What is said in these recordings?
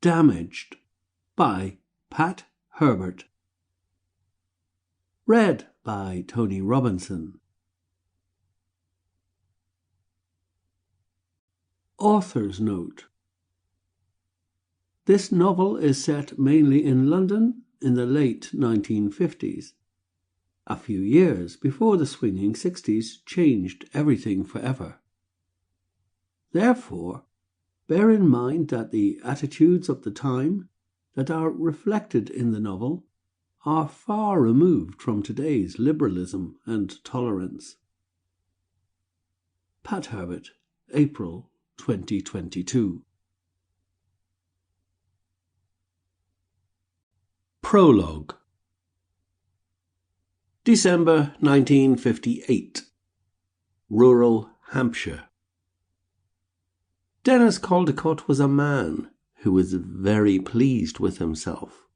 Damaged by Pat Herbert. Read by Tony Robinson. Author's note. This novel is set mainly in London in the late 1950s, a few years before the swinging 60s changed everything forever. Therefore, bear in mind that the attitudes of the time that are reflected in the novel are far removed from today's liberalism and tolerance. Pat Herbert, April 2022. Prologue. December 1958. Rural Hampshire. Dennis Caldecott was a man who was very pleased with himself.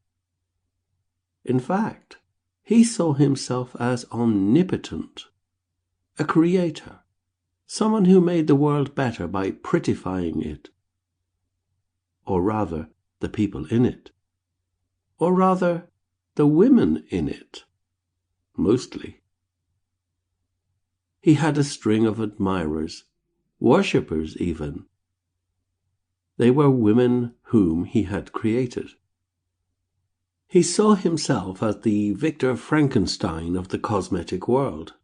In fact, he saw himself as omnipotent, a creator, someone who made the world better by prettifying it, or rather, the people in it, or rather, the women in it, mostly. He had a string of admirers, worshippers even. They were women whom he had created. He saw himself as the Victor Frankenstein of the cosmetic world.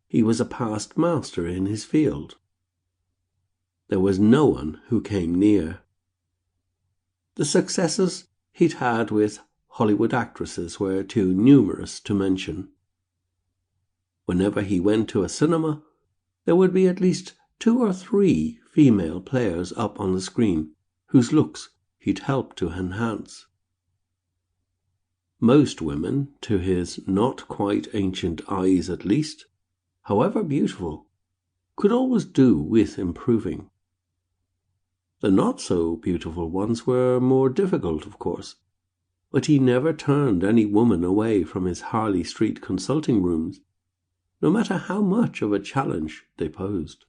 He was a past master in his field. There was no one who came near. The successes he'd had with Hollywood actresses were too numerous to mention. Whenever he went to a cinema, there would be at least 2 or 3 female players up on the screen whose looks he'd helped to enhance. Most women, to his not quite ancient eyes at least, however beautiful, could always do with improving. The not-so-beautiful ones were more difficult, of course, but he never turned any woman away from his Harley Street consulting rooms, no matter how much of a challenge they posed.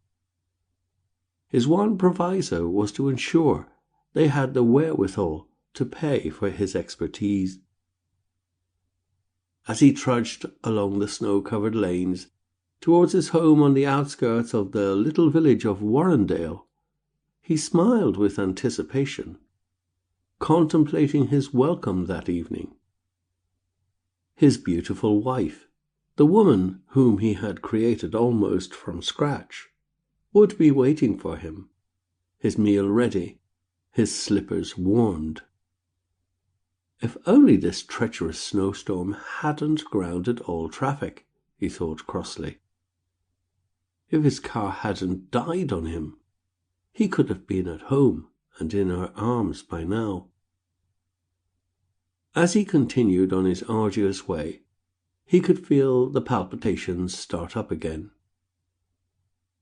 His one proviso was to ensure they had the wherewithal to pay for his expertise. As he trudged along the snow-covered lanes towards his home on the outskirts of the little village of Warrendale, he smiled with anticipation, contemplating his welcome that evening. His beautiful wife, the woman whom he had created almost from scratch, would be waiting for him, his meal ready, his slippers warmed. If only this treacherous snowstorm hadn't grounded all traffic, he thought crossly. If his car hadn't died on him, he could have been at home and in her arms by now. As he continued on his arduous way, he could feel the palpitations start up again.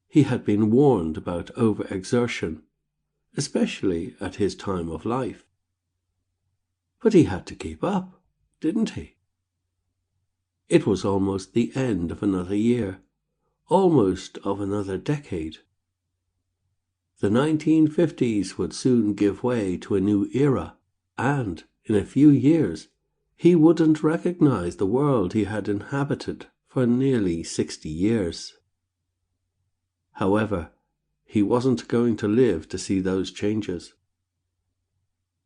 He had been warned about overexertion, especially at his time of life. But he had to keep up, didn't he? It was almost the end of another year, almost of another decade. The 1950s would soon give way to a new era, and, in a few years, he wouldn't recognize the world he had inhabited for nearly 60 years. However, he wasn't going to live to see those changes.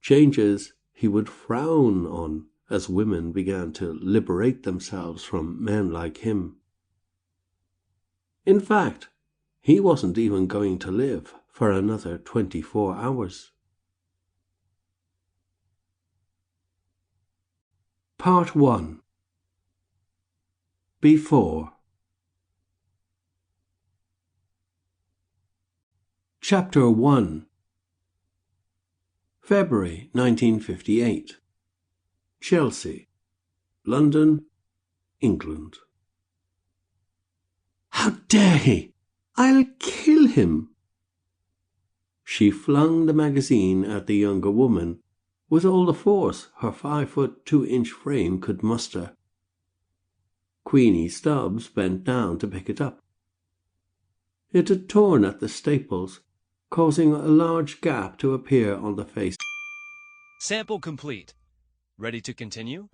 Changes he would frown on as women began to liberate themselves from men like him. In fact, he wasn't even going to live for another 24 hours. Part 1. Before. Chapter 1. February 1958. Chelsea, London, England. How dare he! I'll kill him! She flung the magazine at the younger woman with all the force her 5'2" frame could muster. Queenie Stubbs bent down to pick it up. It had torn at the staples, causing a large gap to appear on the face. Sample complete. Ready to continue?